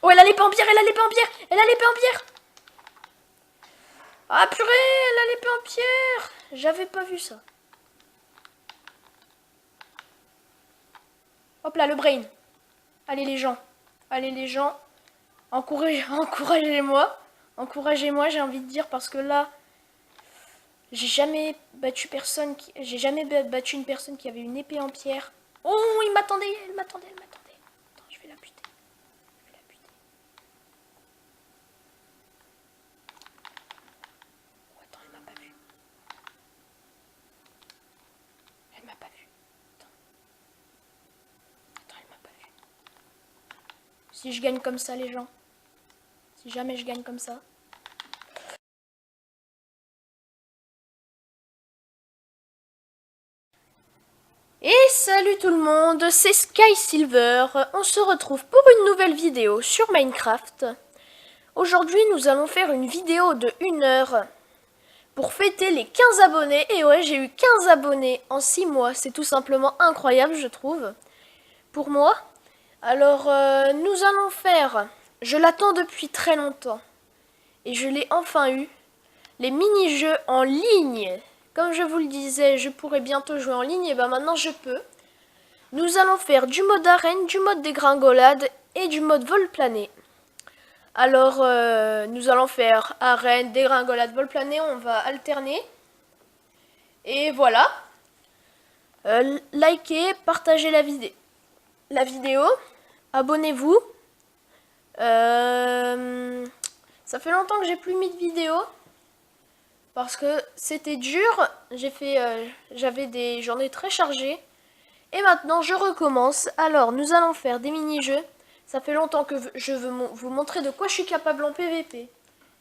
Oh, elle a l'épée en pierre, elle a l'épée en pierre, elle a l'épée en pierre. Ah purée, elle a l'épée en pierre. J'avais pas vu ça. Hop là, le brain. Allez les gens. Allez les gens. Encouragez-moi. Encouragez-moi, j'ai envie de dire, parce que là, j'ai jamais battu battu une personne qui avait une épée en pierre. Oh, il m'attendait, elle m'attendait. Attends, je vais la buter. Oh, attends, elle m'a pas vu. Elle m'a pas vu. Attends, elle m'a pas vu. Si je gagne comme ça, les gens. Si jamais je gagne comme ça. Et salut tout le monde, c'est Sky Silver. On se retrouve pour une nouvelle vidéo sur Minecraft. Aujourd'hui, nous allons faire une vidéo de 1 heure pour fêter les 15 abonnés. Et ouais, j'ai eu 15 abonnés en 6 mois. C'est tout simplement incroyable, je trouve, pour moi. Alors, nous allons faire... Je l'attends depuis très longtemps. Et je l'ai enfin eu. Les mini-jeux en ligne. Comme je vous le disais, je pourrais bientôt jouer en ligne. Et ben maintenant, je peux. Nous allons faire du mode arène, du mode dégringolade et du mode vol plané. Alors, nous allons faire arène, dégringolade, vol plané, on va alterner. Et voilà. Likez, partagez la vidéo. Abonnez-vous. Ça fait longtemps que j'ai plus mis de vidéo. Parce que c'était dur. J'avais des journées très chargées. Et maintenant, je recommence. Alors, nous allons faire des mini-jeux. Ça fait longtemps que je veux vous montrer de quoi je suis capable en PVP.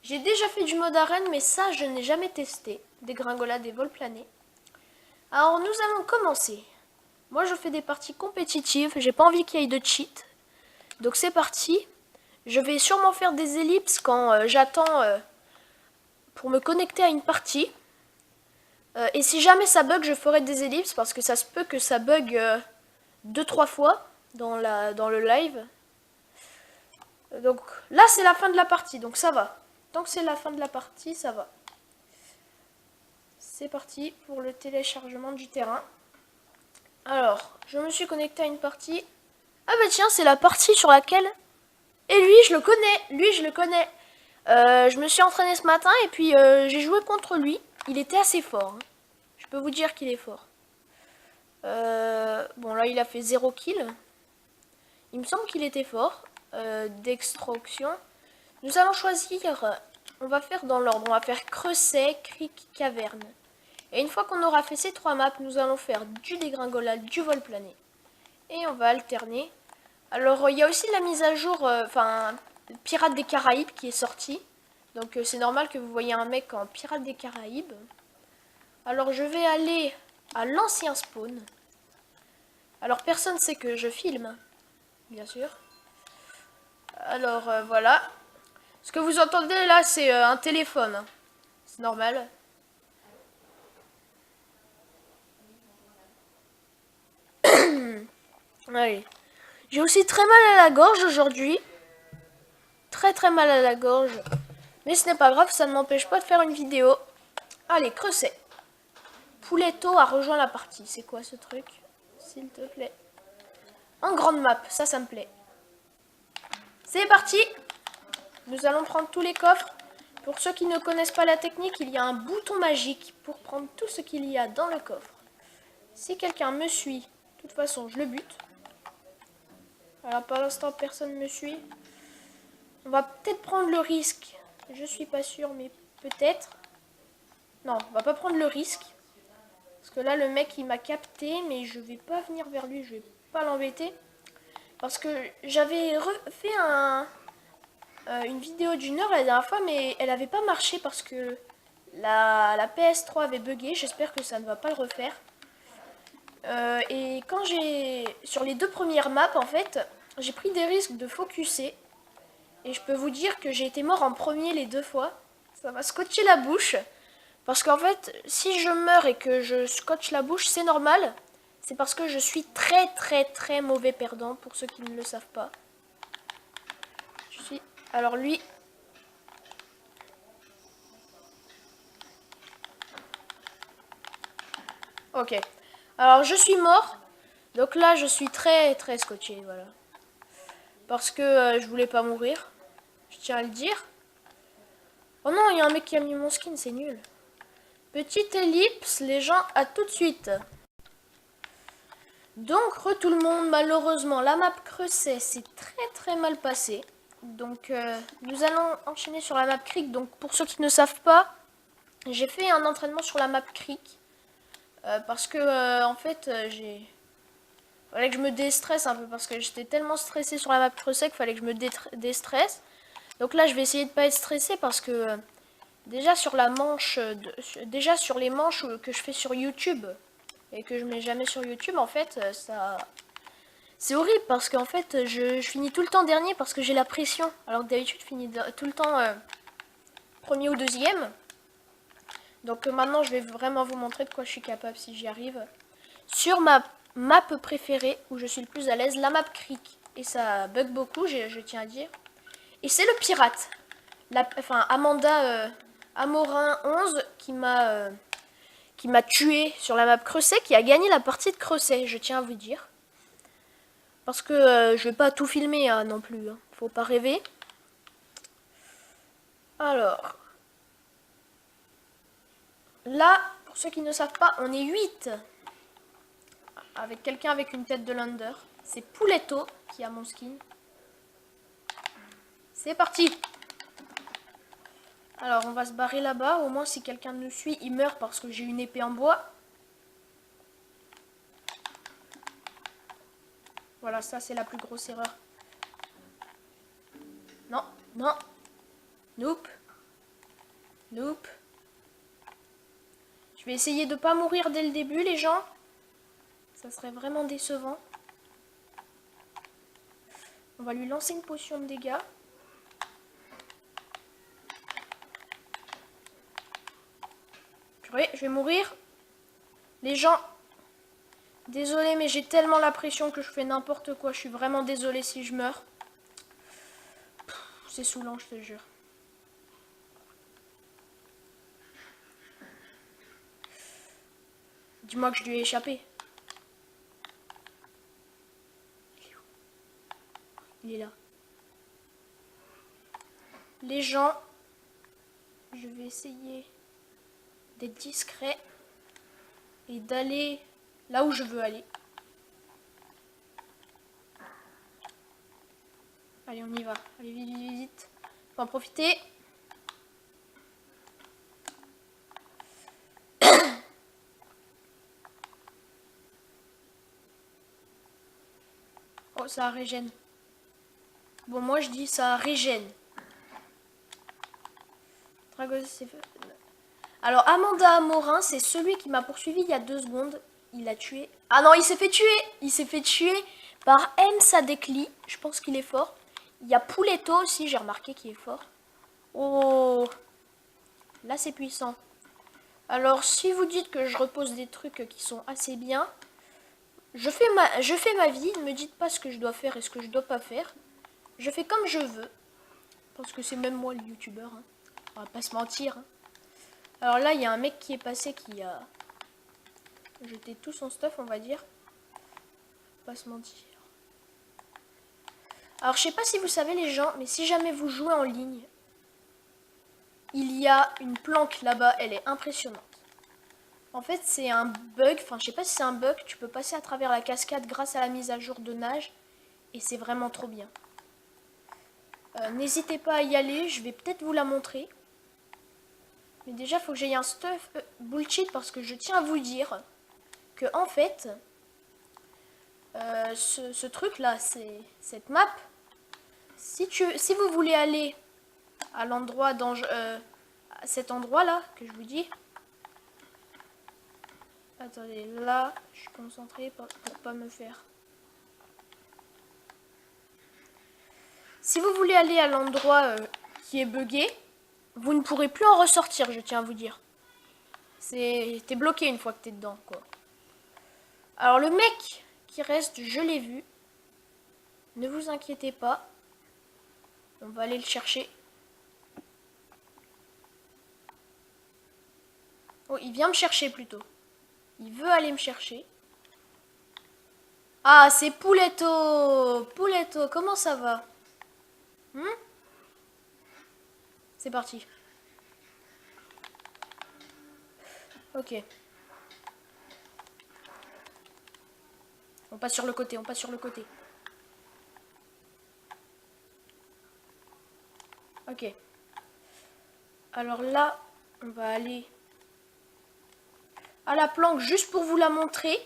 J'ai déjà fait du mode arène, mais ça, je n'ai jamais testé. Dégringolade et vol plané. Alors, nous allons commencer. Moi, je fais des parties compétitives. J'ai pas envie qu'il y ait de cheat. Donc, c'est parti. Je vais sûrement faire des ellipses quand j'attends pour me connecter à une partie. Et si jamais ça bug, je ferai des ellipses parce que ça se peut que ça bug 2-3 fois dans le live. Donc là, c'est la fin de la partie, donc ça va. Tant que c'est la fin de la partie, ça va. C'est parti pour le téléchargement du terrain. Alors, je me suis connecté à une partie. Ah bah tiens, c'est la partie sur laquelle... Et lui, je le connais. Je me suis entraîné ce matin et puis j'ai joué contre lui. Il était assez fort. Hein. Je peux vous dire qu'il est fort. Bon, là, il a fait 0 kill. Il me semble qu'il était fort. D'extraction. Nous allons choisir... On va faire dans l'ordre. On va faire creuset, crique, caverne. Et une fois qu'on aura fait ces 3 maps, nous allons faire du dégringolade, du vol plané. Et on va alterner. Alors, il y a aussi la mise à jour... Pirates des Caraïbes qui est sortie. Donc, c'est normal que vous voyez un mec en Pirates des Caraïbes. Alors, je vais aller à l'ancien spawn. Alors, personne sait que je filme. Bien sûr. Alors, voilà. Ce que vous entendez là, c'est un téléphone. C'est normal. Allez. J'ai aussi très mal à la gorge aujourd'hui. Très mal à la gorge. Mais ce n'est pas grave, ça ne m'empêche pas de faire une vidéo. Allez, creuset. Pouletto a rejoint la partie. C'est quoi ce truc? S'il te plaît. En grande map, ça me plaît. C'est parti. Nous allons prendre tous les coffres. Pour ceux qui ne connaissent pas la technique, il y a un bouton magique pour prendre tout ce qu'il y a dans le coffre. Si quelqu'un me suit, de toute façon, je le bute. Alors, pour l'instant, personne ne me suit. On va peut-être prendre le risque. Je suis pas sûre, mais peut-être. Non, on va pas prendre le risque. Parce que là, le mec, il m'a capté, mais je vais pas venir vers lui. Je vais pas l'embêter. Parce que j'avais refait une vidéo d'1 heure la dernière fois, mais elle avait pas marché parce que la PS3 avait bugué. J'espère que ça ne va pas le refaire. Et quand sur les 2 premières maps, en fait, j'ai pris des risques de focuser. Et je peux vous dire que j'ai été mort en premier les 2 fois. Ça m'a scotché la bouche. Parce qu'en fait, si je meurs et que je scotche la bouche, c'est normal. C'est parce que je suis très mauvais perdant, pour ceux qui ne le savent pas. Je Alors lui... Ok. Alors je suis mort. Donc là je suis très très scotché, voilà. Parce que je voulais pas mourir. Je tiens à le dire. Oh non, il y a un mec qui a mis mon skin, c'est nul. Petite ellipse, les gens, à tout de suite. Donc, tout le monde, malheureusement, la map Creuset s'est très très mal passée. Donc, nous allons enchaîner sur la map Creek. Donc, pour ceux qui ne savent pas, j'ai fait un entraînement sur la map Creek. Parce que, en fait, fallait que je me déstresse un peu. Parce que j'étais tellement stressée sur la map Creuset qu'il fallait que je me déstresse. Donc là, je vais essayer de pas être stressée parce que... déjà sur la manche, déjà sur les manches que je fais sur YouTube et que je mets jamais sur YouTube, en fait, ça, c'est horrible parce qu'en fait, je finis tout le temps dernier parce que j'ai la pression. Alors que d'habitude, je finis tout le temps premier ou deuxième. Donc maintenant, je vais vraiment vous montrer de quoi je suis capable si j'y arrive. Sur ma map préférée où je suis le plus à l'aise, la map Creek. Et ça bug beaucoup, je tiens à dire. Et c'est le pirate. Enfin, Amanda Amorin 11 qui m'a tué sur la map Creuset, qui a gagné la partie de Creuset, je tiens à vous dire. Parce que je vais pas tout filmer hein, non plus, hein. Faut pas rêver. Alors, là, pour ceux qui ne savent pas, on est 8. Avec quelqu'un avec une tête de Lander. C'est Pouletto qui a mon skin. C'est parti. Alors, on va se barrer là-bas. Au moins, si quelqu'un nous suit, il meurt parce que j'ai une épée en bois. Voilà, ça, c'est la plus grosse erreur. Non, non. Nope. Nope. Je vais essayer de pas mourir dès le début, les gens. Ça serait vraiment décevant. On va lui lancer une potion de dégâts. Purée, je vais mourir. Les gens, désolé, mais j'ai tellement la pression que je fais n'importe quoi. Je suis vraiment désolé si je meurs. C'est saoulant, je te jure. Dis-moi que je lui ai échappé. Il est là. Les gens, je vais essayer d'être discret et d'aller là où je veux aller. Allez, on y va. Allez, vite, vite, vite. Faut en profiter. Oh, ça régène. Bon, moi je dis ça régène. Alors, Amanda Amorin, c'est celui qui m'a poursuivi il y a 2 secondes. Il a tué. Ah non, il s'est fait tuer. Il s'est fait tuer par M. Sadekli. Je pense qu'il est fort. Il y a Pouletto aussi, j'ai remarqué qu'il est fort. Oh, là c'est puissant. Alors, si vous dites que je repose des trucs qui sont assez bien, je fais ma vie. Ne me dites pas ce que je dois faire et ce que je dois pas faire. Je fais comme je veux. Parce que c'est même moi le youtubeur. Hein. On va pas se mentir. Hein. Alors là, il y a un mec qui est passé qui a jeté tout son stuff, on va dire. Pas se mentir. Alors, je sais pas si vous savez les gens, mais si jamais vous jouez en ligne, il y a une planque là-bas, elle est impressionnante. En fait, c'est un bug, enfin, je sais pas si c'est un bug, tu peux passer à travers la cascade grâce à la mise à jour de nage, et c'est vraiment trop bien. N'hésitez pas à y aller, je vais peut-être vous la montrer. Mais déjà, il faut que j'aille un stuff bullshit, parce que je tiens à vous dire que, en fait, ce truc-là, c'est cette map. Si vous voulez aller à l'endroit à cet endroit-là que je vous dis. Attendez, là, je suis concentrée pour pas me faire. Si vous voulez aller à l'endroit qui est buggé, vous ne pourrez plus en ressortir, je tiens à vous dire. T'es bloqué une fois que t'es dedans, quoi. Alors le mec qui reste, je l'ai vu. Ne vous inquiétez pas. On va aller le chercher. Oh, il vient me chercher plutôt. Il veut aller me chercher. Ah, c'est Pouletto. Pouletto, comment ça va? C'est parti. Ok. On passe sur le côté, on passe sur le côté. Ok. Alors là, on va aller à la planque juste pour vous la montrer.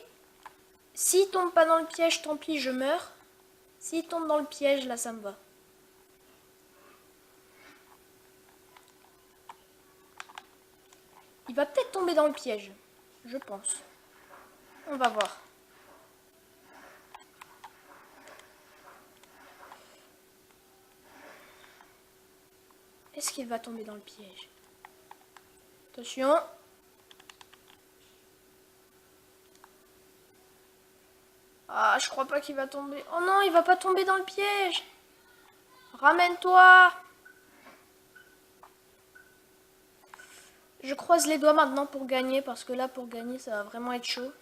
S'il tombe pas dans le piège, tant pis, je meurs. S'il tombe dans le piège, là, ça me va. Il va peut-être tomber dans le piège. Je pense. On va voir. Est-ce qu'il va tomber dans le piège? Attention. Ah, je crois pas qu'il va tomber. Oh non, il va pas tomber dans le piège. Ramène-toi. Je croise les doigts maintenant pour gagner, parce que là, pour gagner, ça va vraiment être chaud.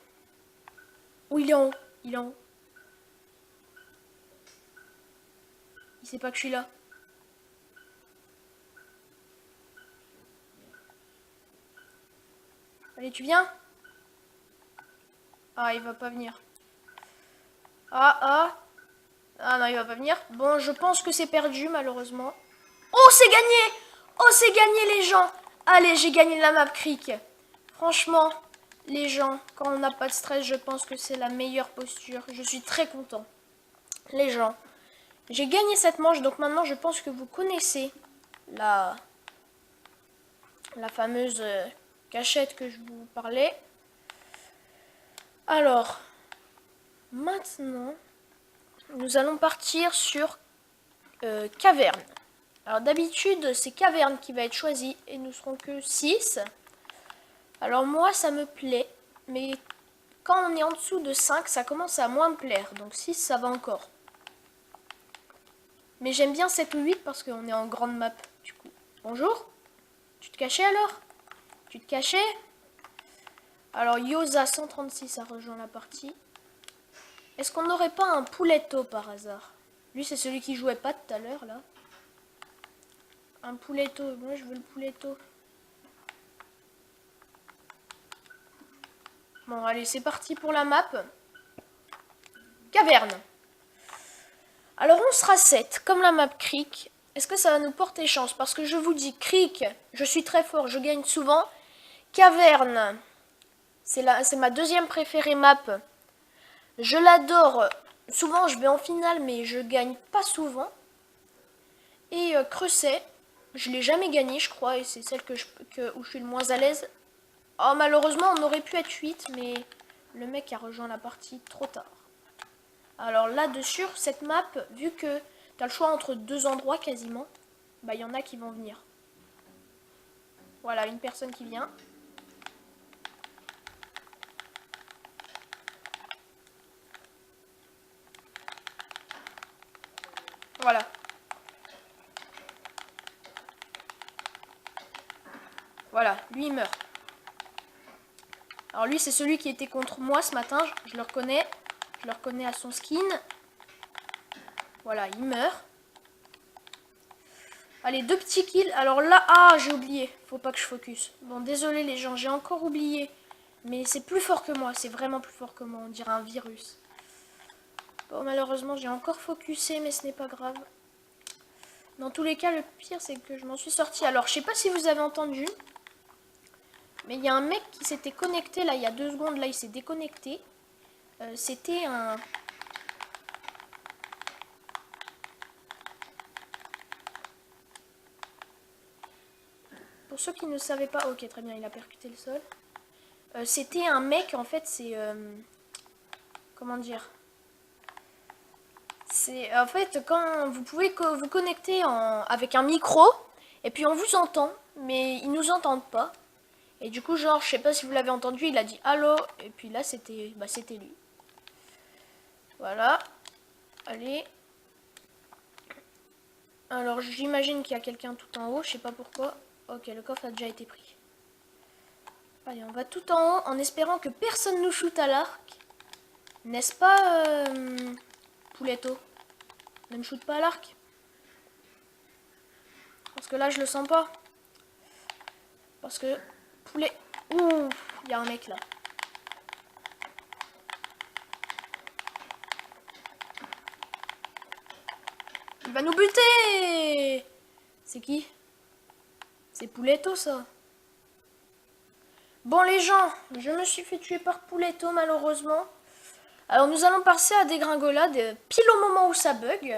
Oh, il est en haut. Il est en haut. Il sait pas que je suis là. Allez, tu viens? Ah, il va pas venir. Ah non, il va pas venir. Bon, je pense que c'est perdu, malheureusement. Oh, c'est gagné! Oh, c'est gagné, les gens! Allez, j'ai gagné la map Creek. Franchement, les gens, quand on n'a pas de stress, je pense que c'est la meilleure posture. Je suis très content. Les gens, j'ai gagné cette manche, donc maintenant, je pense que vous connaissez la fameuse cachette que je vous parlais. Alors, maintenant, nous allons partir sur caverne. Alors d'habitude, c'est caverne qui va être choisi et nous serons que 6. Alors moi, ça me plaît, mais quand on est en dessous de 5, ça commence à moins me plaire. Donc 6, ça va encore. Mais j'aime bien 7 ou 8 parce qu'on est en grande map. Du coup, bonjour. Tu te cachais alors? Tu te cachais? Alors Yosa 136 a rejoint la partie. Est-ce qu'on n'aurait pas un Pouletto par hasard? Lui, c'est celui qui jouait pas tout à l'heure, là. Un Pouletto. Moi, je veux le Pouletto. Bon, allez, c'est parti pour la map. Caverne. Alors, on sera 7, comme la map Creek. Est-ce que ça va nous porter chance? Parce que je vous dis, Creek, je suis très fort, je gagne souvent. Caverne, c'est ma deuxième préférée map. Je l'adore. Souvent, je vais en finale, mais je gagne pas souvent. Et Creuset, je l'ai jamais gagné, je crois, et c'est celle où je suis le moins à l'aise. Oh, malheureusement, on aurait pu être 8, mais le mec a rejoint la partie trop tard. Alors là-dessus, cette map, vu que tu as le choix entre 2 endroits quasiment, bah il y en a qui vont venir. Voilà, une personne qui vient. Voilà. Voilà, lui il meurt. Alors lui c'est celui qui était contre moi ce matin, je le reconnais. Je le reconnais à son skin. Voilà, il meurt. Allez, 2 petits kills. Alors là, ah j'ai oublié, faut pas que je focus. Bon, désolé les gens, j'ai encore oublié. Mais c'est plus fort que moi, c'est vraiment plus fort que moi, on dirait un virus. Bon, malheureusement j'ai encore focusé, mais ce n'est pas grave. Dans tous les cas, le pire c'est que je m'en suis sortie. Alors je sais pas si vous avez entendu, mais il y a un mec qui s'était connecté là il y a 2 secondes, là il s'est déconnecté. C'était un... Pour ceux qui ne savaient pas... Ok, très bien, il a percuté le sol. C'était un mec, en fait, c'est... comment dire? C'est... En fait, quand vous pouvez vous connecter avec un micro, et puis on vous entend, mais ils nous entendent pas. Et du coup, genre, je sais pas si vous l'avez entendu, il a dit allô, et puis là, c'était lui. Voilà. Allez. Alors j'imagine qu'il y a quelqu'un tout en haut, je sais pas pourquoi. Ok, le coffre a déjà été pris. Allez, on va tout en haut en espérant que personne nous shoot à l'arc. N'est-ce pas, Pouletto? Ne me shoot pas à l'arc. Parce que là, je le sens pas. Parce que... Poulet... Ouh, il y a un mec là. Il va nous buter! C'est qui? C'est Pouletto, ça. Bon, les gens, je me suis fait tuer par Pouletto, malheureusement. Alors, nous allons passer à dégringolade, pile au moment où ça bug.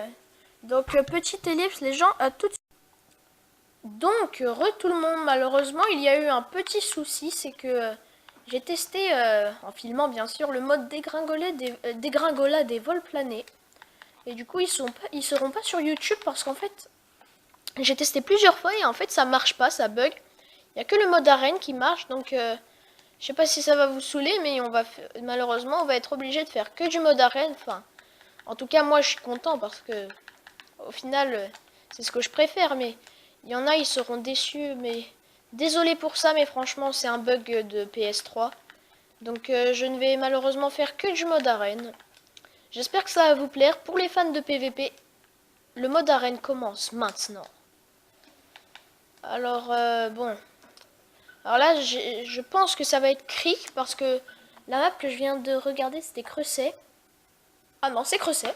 Donc, petite ellipse, les gens, à tout de suite. Donc, tout le monde, malheureusement, il y a eu un petit souci, c'est que j'ai testé, en filmant bien sûr, le mode dégringolade des vols planés. Et du coup, ils seront pas sur YouTube parce qu'en fait, j'ai testé plusieurs fois et en fait, ça marche pas, ça bug. Il n'y a que le mode arène qui marche, donc je sais pas si ça va vous saouler, mais malheureusement, on va être obligé de faire que du mode arène. Enfin, en tout cas, moi, je suis content parce que, au final, c'est ce que je préfère, mais il y en a, ils seront déçus, mais désolé pour ça, mais franchement, c'est un bug de PS3. Donc, je ne vais malheureusement faire que du mode arène. J'espère que ça va vous plaire. Pour les fans de PVP, le mode arène commence maintenant. Alors, bon. Alors là, je pense que ça va être Creek parce que la map que je viens de regarder, c'était Creuset. Ah non, c'est Creuset.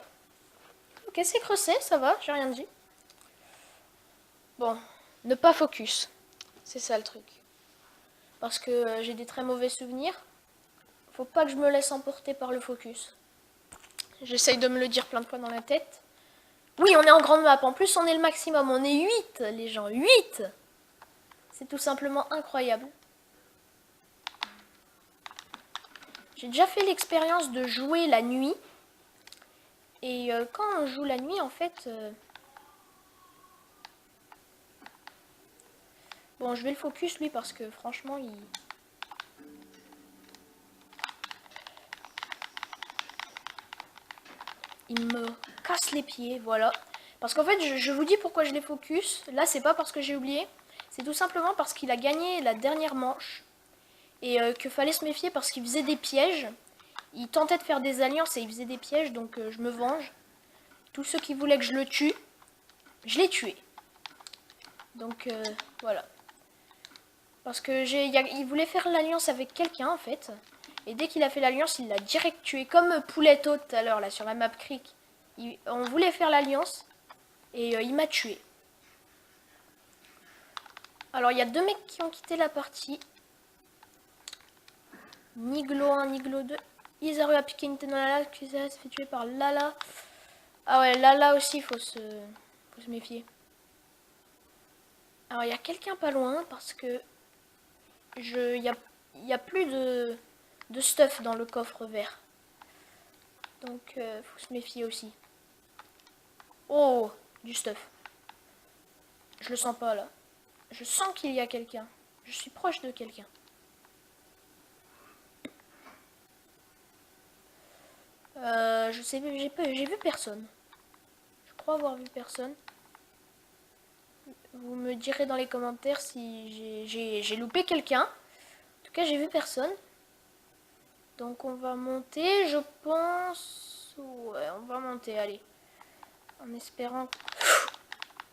Ok, c'est Creuset, ça va, j'ai rien dit. Bon, ne pas focus. C'est ça le truc. Parce que j'ai des très mauvais souvenirs. Faut pas que je me laisse emporter par le focus. J'essaye de me le dire plein de fois dans la tête. Oui, on est en grande map. En plus, on est le maximum. On est 8, les gens. 8! C'est tout simplement incroyable. J'ai déjà fait l'expérience de jouer la nuit. Et quand on joue la nuit, en fait... Bon, je vais le focus, lui, parce que franchement, il me casse les pieds, voilà. Parce qu'en fait, je vous dis pourquoi je les focus. Là, c'est pas parce que j'ai oublié. C'est tout simplement parce qu'il a gagné la dernière manche. Et qu'il fallait se méfier parce qu'il faisait des pièges. Il tentait de faire des alliances et il faisait des pièges, donc je me venge. Tous ceux qui voulaient que je le tue, je l'ai tué. Donc voilà. Parce que il voulait faire l'alliance avec quelqu'un en fait. Et dès qu'il a fait l'alliance, il l'a direct tué. Comme Pouletto tout à l'heure là sur la map Creek. On voulait faire l'alliance et il m'a tué. Alors il y a 2 mecs qui ont quitté la partie. Niglo 1, Niglo 2. Isaru a piqué Nintendo Lala, qui s'est fait tuer par Lala. Ah ouais, Lala aussi, faut se méfier. Alors il y a quelqu'un pas loin parce que il y a plus de stuff dans le coffre vert. Donc faut se méfier aussi. Oh, du stuff. Je le sens pas là. Je sens qu'il y a quelqu'un. Je suis proche de quelqu'un. Je sais, j'ai vu personne. Je crois avoir vu personne. Vous me direz dans les commentaires si j'ai loupé quelqu'un. En tout cas, j'ai vu personne. Donc on va monter, je pense. Ouais, on va monter, allez. En espérant...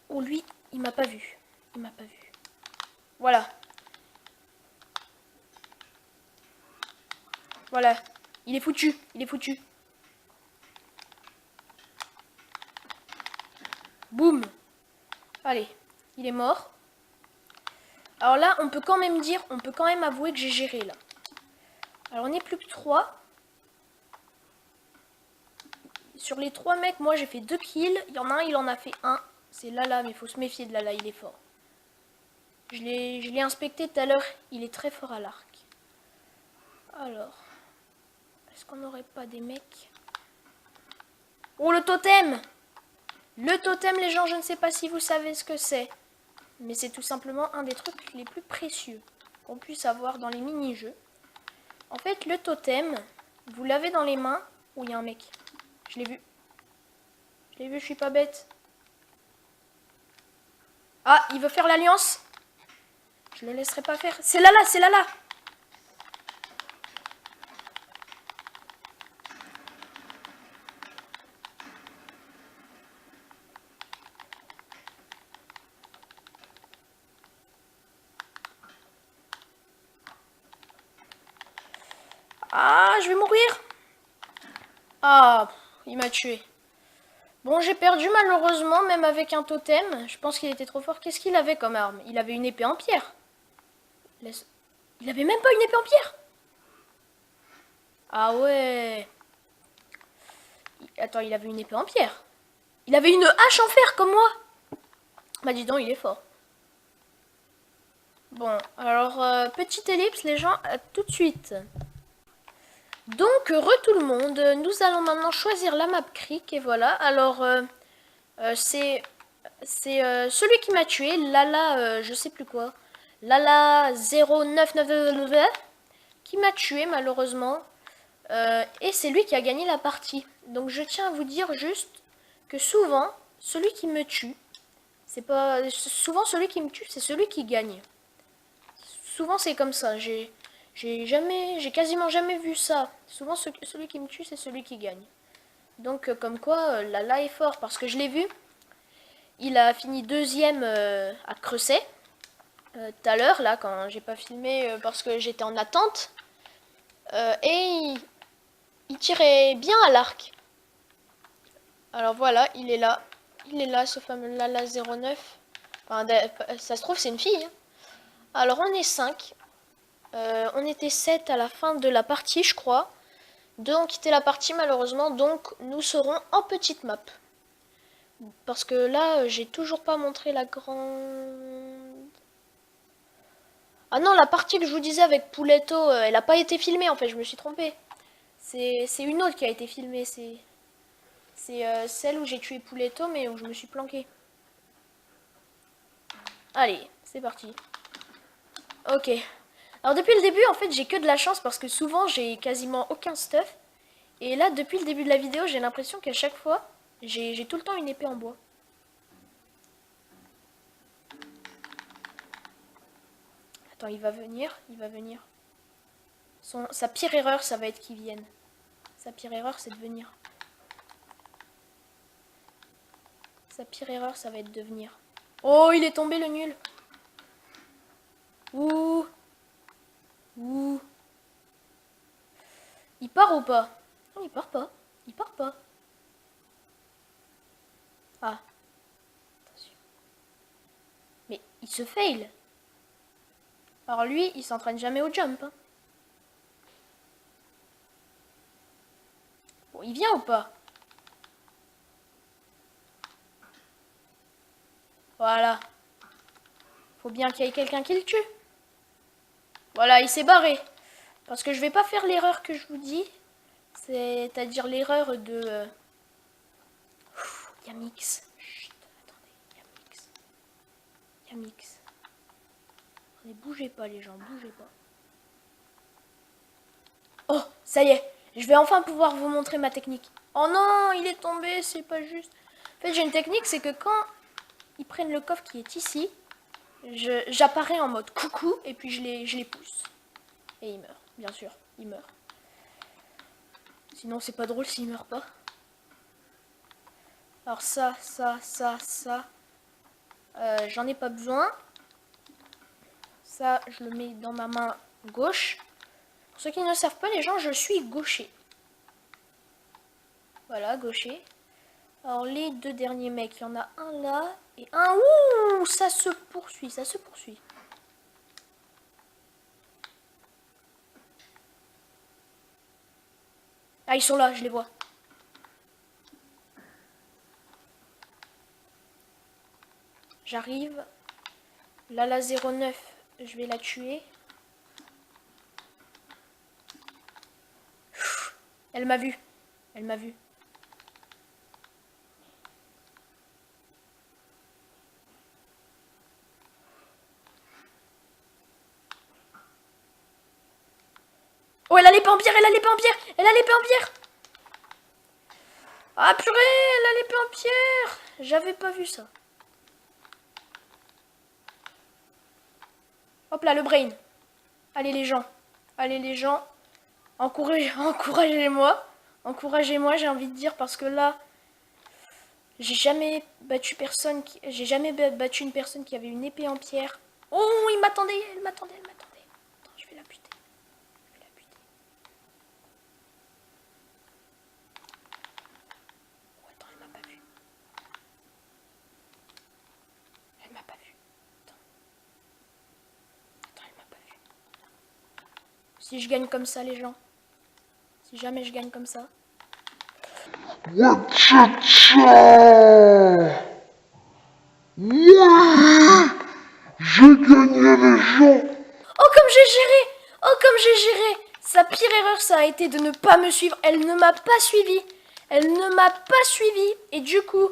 Oh, lui, il m'a pas vu. Il m'a pas vu. Voilà. Voilà. Il est foutu. Il est foutu. Boum. Allez. Il est mort. Alors là, on peut quand même avouer que j'ai géré là. Alors on n'est plus que 3. Sur les 3 mecs, moi j'ai fait 2 kills. Il y en a un, il en a fait 1. C'est Lala, mais il faut se méfier de Lala, il est fort. Je l'ai inspecté tout à l'heure, il est très fort à l'arc. Alors, est-ce qu'on n'aurait pas des mecs? Oh, le totem! Le totem, les gens, je ne sais pas si vous savez ce que c'est. Mais c'est tout simplement un des trucs les plus précieux qu'on puisse avoir dans les mini-jeux. En fait, le totem, vous l'avez dans les mains. Oh, il y a un mec. Je l'ai vu. Je l'ai vu, je suis pas bête. Ah, il veut faire l'alliance. Je le laisserai pas faire. C'est Lala, c'est Lala. Ah, je vais mourir. Ah, il m'a tué. Bon, j'ai perdu malheureusement, même avec un totem. Je pense qu'il était trop fort. Qu'est-ce qu'il avait comme arme? Il avait une épée en pierre. Il avait même pas une épée en pierre. Ah ouais. Attends, il avait une épée en pierre. Il avait une hache en fer comme moi. Bah dis donc, il est fort. Bon, alors, petite ellipse, les gens, à tout de suite. Donc, tout le monde, nous allons maintenant choisir la map Creek, et voilà. Alors, c'est celui qui m'a tué, Lala, je sais plus quoi. Lala 0999, qui m'a tué malheureusement. Et c'est lui qui a gagné la partie. Donc, je tiens à vous dire juste que souvent, celui qui me tue, c'est pas... Souvent, celui qui me tue, c'est celui qui gagne. Souvent, c'est comme ça. J'ai quasiment jamais vu ça. Souvent, celui qui me tue, c'est celui qui gagne. Donc, comme quoi, Lala est fort. Parce que je l'ai vu. Il a fini deuxième à Creuset. Tout à l'heure, là, quand j'ai pas filmé parce que j'étais en attente. Et il tirait bien à l'arc. Alors voilà, il est là. Il est là, ce fameux Lala 09. Enfin, ça se trouve, c'est une fille. Hein. Alors, on est 5. On était 7 à la fin de la partie, je crois. 2 ont quitté la partie, malheureusement. Donc, nous serons en petite map. Parce que là, j'ai toujours pas montré la grande... Ah non, la partie que je vous disais avec Pouletto, elle n'a pas été filmée, en fait. Je me suis trompée. C'est une autre qui a été filmée. C'est celle où j'ai tué Pouletto, mais où je me suis planqué. Allez, c'est parti. Ok. Alors depuis le début, en fait, j'ai que de la chance parce que souvent, j'ai quasiment aucun stuff. Et là, depuis le début de la vidéo, j'ai l'impression qu'à chaque fois, j'ai tout le temps une épée en bois. Attends, il va venir, il va venir. Sa pire erreur, ça va être qu'il vienne. Sa pire erreur, c'est de venir. Sa pire erreur, ça va être de venir. Oh, il est tombé le nul. Ouh. Ouh. Il part ou pas? Non, il part pas. Il part pas. Ah. Attention. Mais il se fail. Alors lui, il s'entraîne jamais au jump. Hein. Bon, il vient ou pas? Voilà. Faut bien qu'il y ait quelqu'un qui le tue. Voilà, il s'est barré. Parce que je vais pas faire l'erreur que je vous dis. C'est-à-dire l'erreur de... Yamix. Chut, attendez. Yamix. Yamix. Attendez, bougez pas les gens, bougez pas. Oh, ça y est. Je vais enfin pouvoir vous montrer ma technique. Oh non, il est tombé, c'est pas juste. En fait, j'ai une technique, c'est que quand ils prennent le coffre qui est ici, j'apparais en mode coucou et puis je les pousse. Et il meurt, bien sûr, il meurt. Sinon, c'est pas drôle s'il meurt pas. Alors ça, j'en ai pas besoin. Ça, je le mets dans ma main gauche. Pour ceux qui ne savent pas, les gens, je suis gaucher. Voilà, gaucher. Alors les deux derniers mecs, il y en a un là et un... Ouh, ça se poursuit, ça se poursuit. Ah, ils sont là, je les vois. J'arrive. Là, la 09, je vais la tuer. Elle m'a vu. Elle m'a vu. Oh, elle a l'épée en pierre, elle a l'épée en pierre, elle a l'épée en pierre. Ah purée, elle a l'épée en pierre. J'avais pas vu ça. Hop là, le brain. Allez les gens. Allez les gens. Encouragez-moi. Encouragez-moi, j'ai envie de dire, parce que là, j'ai jamais battu battu une personne qui avait une épée en pierre. Oh, elle m'attendait. Attends, je vais la buter. Oh, attends, elle m'a pas vu. Attends, elle m'a pas vu. Si je gagne comme ça, les gens. Si jamais je gagne comme ça. Wachacha! Ouais! J'ai gagné les gens! Oh, comme j'ai géré! Oh, comme j'ai géré! Sa pire erreur, ça a été de ne pas me suivre. Elle ne m'a pas suivi. Et du coup,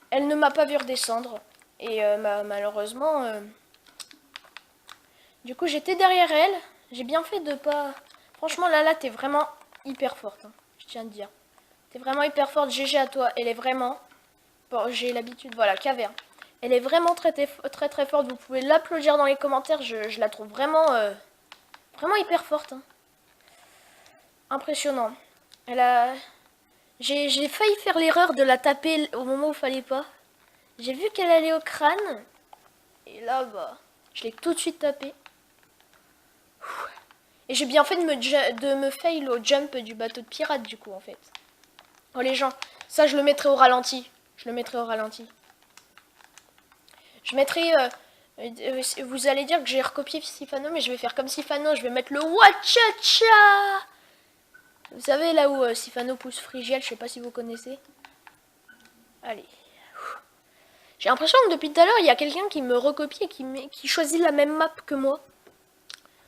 elle ne m'a pas vu redescendre. Et malheureusement, du coup, j'étais derrière elle. J'ai bien fait de pas... Franchement, Lala, t'es vraiment hyper forte. Hein, je tiens à te dire. T'es vraiment hyper forte. GG à toi. Elle est vraiment... Bon, j'ai l'habitude. Voilà, caverne. Elle est vraiment très forte. Vous pouvez l'applaudir dans les commentaires. Je la trouve vraiment... Vraiment hyper forte. Hein. Impressionnant. J'ai failli faire l'erreur de la taper au moment où il fallait pas. J'ai vu qu'elle allait au crâne. Et là, bah, je l'ai tout de suite tapé. Et j'ai bien fait de me fail au jump du bateau de pirate, du coup, en fait. Oh, les gens, ça, je le mettrai au ralenti. Je mettrai... vous allez dire que j'ai recopié Sifano, mais je vais faire comme Sifano. Je vais mettre le Wachacha. Vous savez, là où Sifano pousse Frigiel, je sais pas si vous connaissez. Allez. J'ai l'impression que depuis tout à l'heure, il y a quelqu'un qui me recopie et qui choisit la même map que moi.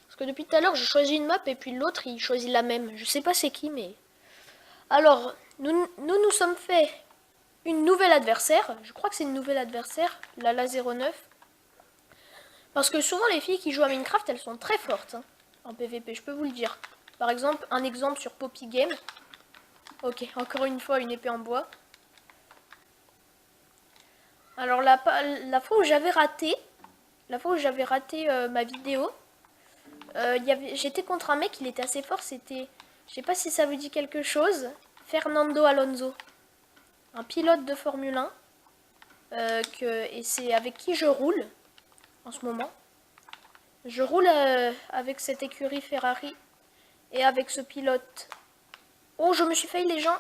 Parce que depuis tout à l'heure, je choisis une map et puis l'autre, il choisit la même. Je sais pas c'est qui, mais... Alors, nous sommes fait une nouvelle adversaire. Je crois que c'est une nouvelle adversaire, Lala 09. Parce que souvent, les filles qui jouent à Minecraft, elles sont très fortes. Hein, en PVP, je peux vous le dire. Par exemple, un exemple sur Poppy Game. Ok, encore une fois, une épée en bois. Alors, la fois où j'avais raté... ma vidéo... j'étais contre un mec, il était assez fort, c'était... Je sais pas si ça vous dit quelque chose. Fernando Alonso. Un pilote de Formule 1. Et c'est avec qui je roule en ce moment. Je roule avec cette écurie Ferrari. Et avec ce pilote. Oh, je me suis failli les gens.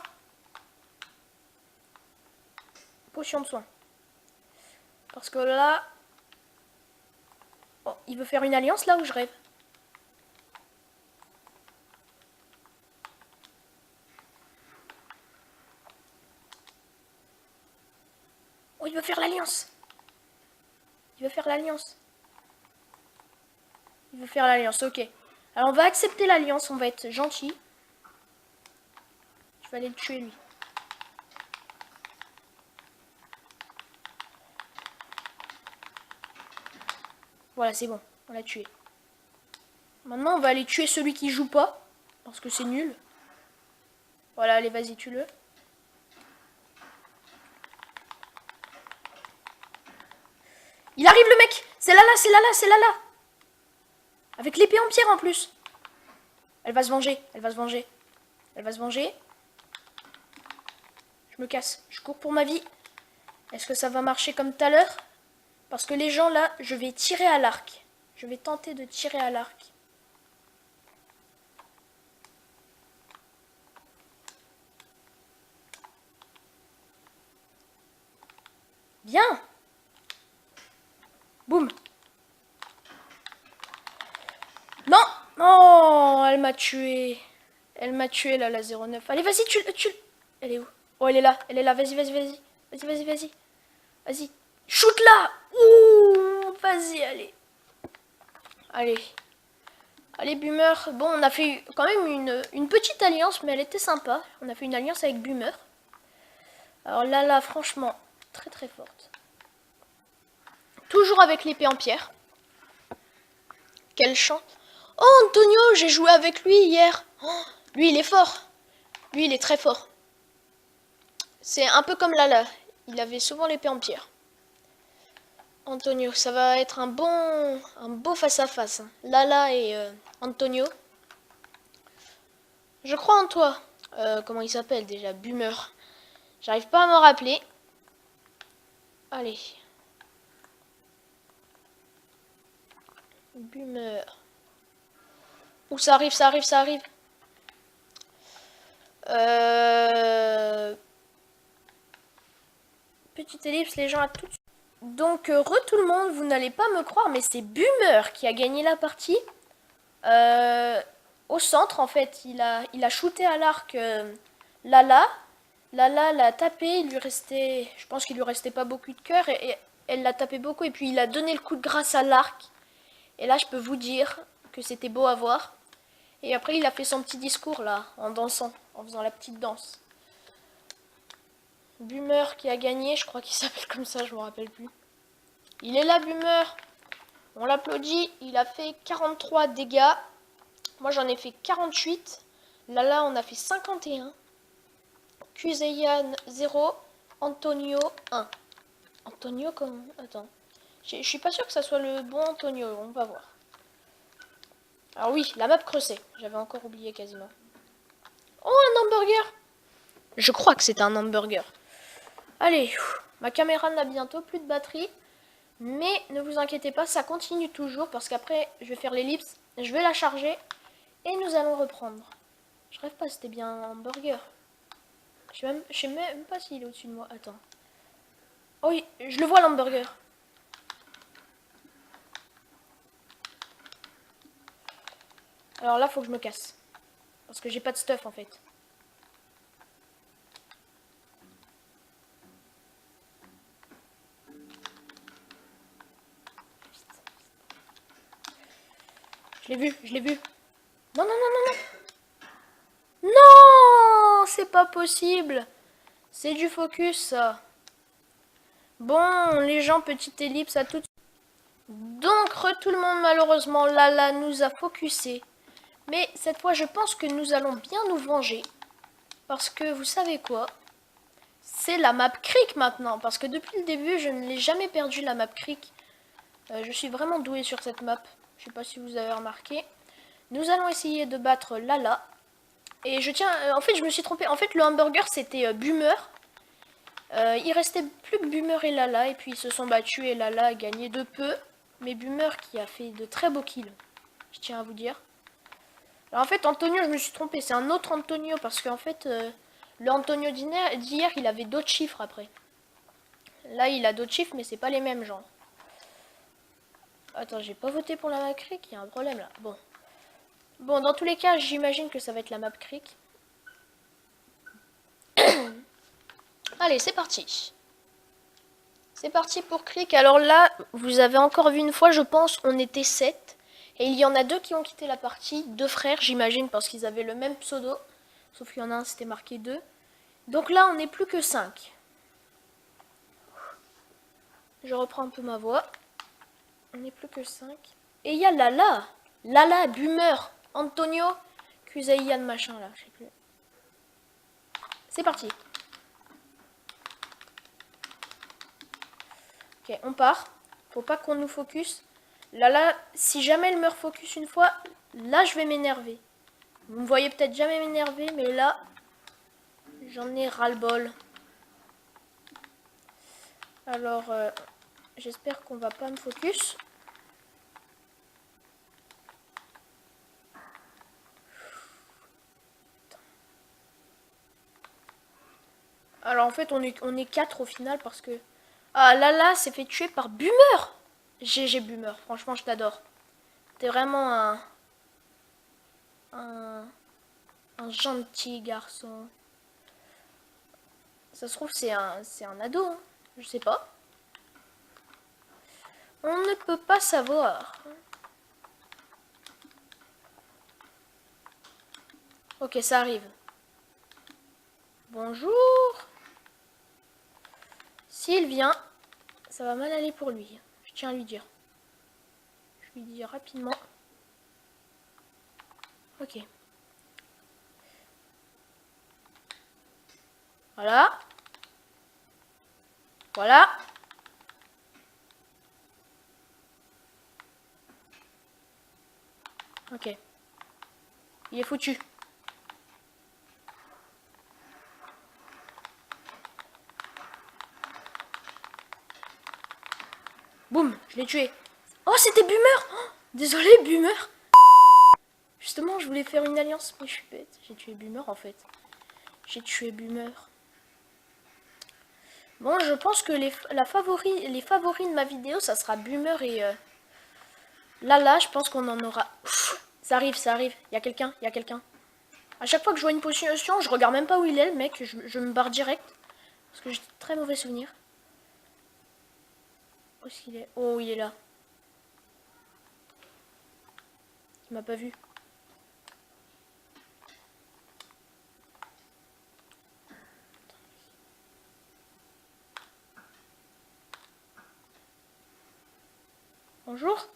Potion de soin. Parce que là... Oh, il veut faire une alliance là où je rêve. Oh, il veut faire l'alliance. Il veut faire l'alliance, ok. Alors on va accepter l'alliance, on va être gentil. Je vais aller le tuer lui. Voilà, c'est bon, on l'a tué. Maintenant on va aller tuer celui qui joue pas. Parce que c'est nul. Voilà, allez, vas-y, tue-le. Il arrive le mec. C'est Lala. Avec l'épée en pierre en plus. Elle va se venger. Je me casse. Je cours pour ma vie. Est-ce que ça va marcher comme tout à l'heure? Parce que les gens là, je vais tirer à l'arc. Je vais tenter de tirer à l'arc. Bien. Boum. Non. Oh, elle m'a tué. Là, la 09. Allez, vas-y, tue. Elle est où? Oh, elle est là. Vas-y. Vas-y. Shoot là. Ouh, vas-y, allez. Allez, Boomer. Bon, on a fait quand même une petite alliance, mais elle était sympa. On a fait une alliance avec Boomer. Alors là, franchement, très forte. Toujours avec l'épée en pierre. Quel chant. Oh, Antonio, j'ai joué avec lui hier. Oh, lui, il est fort. Lui, il est très fort. C'est un peu comme Lala. Il avait souvent l'épée en pierre. Antonio, ça va être un beau face-à-face. Hein. Lala et Antonio. Je crois en toi. Comment il s'appelle déjà? Boomer. J'arrive pas à m'en rappeler. Allez. Boomer. Ouh, ça arrive, ça arrive, ça arrive. Petite ellipse, les gens à tout de suite. Donc, tout le monde, vous n'allez pas me croire, mais c'est Boomer qui a gagné la partie. Au centre, en fait, il a shooté à l'arc Lala. Lala l'a tapé, il lui restait, je pense qu'il lui restait pas beaucoup de cœur et elle l'a tapé beaucoup et puis il a donné le coup de grâce à l'arc. Et là, je peux vous dire que c'était beau à voir. Et après, il a fait son petit discours là, en dansant, en faisant la petite danse. Boomer qui a gagné, je crois qu'il s'appelle comme ça, je me rappelle plus. Il est là, Boomer. On l'applaudit, il a fait 43 dégâts. Moi, j'en ai fait 48. Lala, on a fait 51. Kuzeyan 0. Antonio 1. Antonio comme... Attends. Je suis pas sûr que ça soit le bon Antonio, on va voir. Alors oui, la map creusée. J'avais encore oublié quasiment. Oh, un hamburger! Je crois que c'est un hamburger. Allez, ma caméra n'a bientôt plus de batterie. Mais ne vous inquiétez pas, ça continue toujours parce qu'après, je vais faire l'ellipse. Je vais la charger et nous allons reprendre. Je rêve pas, c'était bien un hamburger. Je sais même pas s'il est au-dessus de moi. Attends. Oh oui, je le vois l'hamburger. Alors là, faut que je me casse. Parce que j'ai pas de stuff en fait. Je l'ai vu, je l'ai vu. Non, non, non, non, non. Non, c'est pas possible. C'est du focus, ça. Bon, les gens, petite ellipse à tout. Donc, tout le monde, malheureusement, Lala nous a focusé. Mais cette fois, je pense que nous allons bien nous venger. Parce que, vous savez quoi? C'est la map Creek maintenant. Parce que depuis le début, je ne l'ai jamais perdu, la map Creek. Je suis vraiment doué sur cette map. Je sais pas si vous avez remarqué. Nous allons essayer de battre Lala. Et je tiens... en fait, je me suis trompée. En fait, le hamburger, c'était Boomer. Il restait plus que Boomer et Lala. Et puis, ils se sont battus et Lala a gagné de peu. Mais Boomer qui a fait de très beaux kills. Je tiens à vous dire. Alors, en fait, Antonio, je me suis trompée. C'est un autre Antonio. Parce qu'en fait, le Antonio d'hier, il avait d'autres chiffres après. Là, il a d'autres chiffres, mais c'est pas les mêmes, genre. Attends, j'ai pas voté pour la map Creek. Il y a un problème, là. Bon. Bon, dans tous les cas, j'imagine que ça va être la map Creek. Allez, c'est parti. C'est parti pour Creek. Alors là, vous avez encore vu une fois, je pense, on était 7. Et il y en a 2 qui ont quitté la partie. 2 frères, j'imagine, parce qu'ils avaient le même pseudo. Sauf qu'il y en a un, c'était marqué 2. Donc là, on n'est plus que 5. Je reprends un peu ma voix. On n'est plus que 5. Et il y a Lala. Lala, Boomer, Antonio, Kuzayan, machin là, je sais plus. C'est parti. Ok, on part. Faut pas qu'on nous focus. Là, si jamais elle me refocus une fois, là, je vais m'énerver. Vous me voyez peut-être jamais m'énerver, mais là, j'en ai ras-le-bol. Alors, j'espère qu'on va pas me focus. Alors, en fait, on est 4 au final parce que... Ah, Lala s'est fait tuer par Boomer. GG Boomer, franchement, je t'adore. T'es vraiment un gentil garçon. Ça se trouve, c'est un ado, hein. Je sais pas. On ne peut pas savoir. Ok, ça arrive. Bonjour. S'il vient, ça va mal aller pour lui. Je tiens à lui dire. Je lui dis rapidement. Ok. Voilà. Voilà. Ok. Il est foutu. Boum, je l'ai tué. Oh, c'était Boomer. Oh, désolé, Boomer. Justement, je voulais faire une alliance, mais je suis bête. J'ai tué Boomer, en fait. J'ai tué Boomer. Bon, je pense que les favoris de ma vidéo, ça sera Boomer et... Là, je pense qu'on en aura... Ça arrive, ça arrive. Il y a quelqu'un, il y a quelqu'un. À chaque fois que je vois une position, je regarde même pas où il est, le mec. Je me barre direct. Parce que j'ai de très mauvais souvenirs. Où est-ce qu'il est? Oh, il est là. Il m'a pas vu. Bonjour.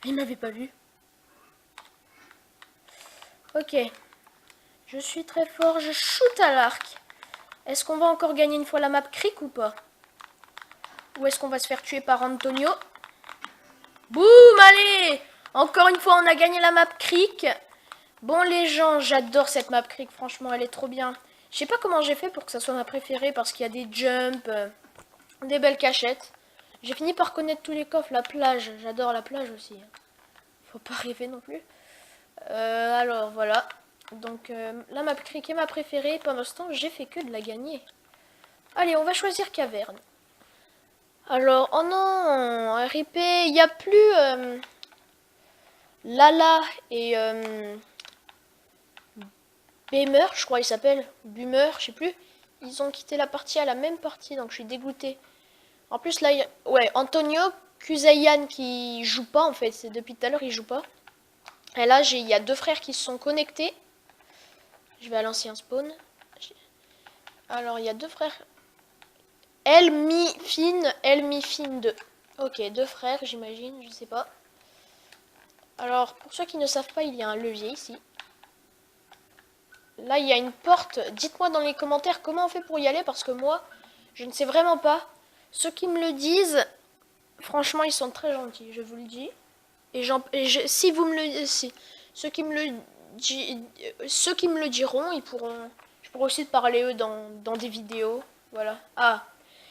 Il m'avait pas vu. Ok. Je suis très fort. Je shoot à l'arc. Est-ce qu'on va encore gagner une fois la map Creek ou pas? Ou est-ce qu'on va se faire tuer par Antonio? Boum, allez! Encore une fois, on a gagné la map Creek. Bon, les gens, j'adore cette map Creek. Franchement, elle est trop bien. Je sais pas comment j'ai fait pour que ça soit ma préférée. Parce qu'il y a des jumps, des belles cachettes. J'ai fini par connaître tous les coffres. La plage, j'adore la plage aussi. Faut pas rêver non plus. Alors, voilà. Donc, la map Creek est ma préférée. Pour l'instant, j'ai fait que de la gagner. Allez, on va choisir caverne. Alors, oh non, RIP, il n'y a plus Lala et Boomer, je crois il s'appelle. Boomer, je sais plus. Ils ont quitté la partie à la même partie, donc je suis dégoûtée. En plus, là, ouais, Antonio, Kuzayan qui joue pas en fait. C'est depuis tout à l'heure, il joue pas. Et là, il y a deux frères qui se sont connectés. Je vais à l'ancien spawn. Alors, il y a deux frères. Elmi Fin 2. Ok, deux frères, j'imagine, je sais pas. Alors, pour ceux qui ne savent pas, il y a un levier ici. Là, il y a une porte. Dites-moi dans les commentaires comment on fait pour y aller, parce que moi, je ne sais vraiment pas. Ceux qui me le disent, franchement, ils sont très gentils, je vous le dis. Si vous me le... Si, ceux qui me le diront, ils pourront... Je pourrai aussi parler eux dans des vidéos. Voilà. Ah,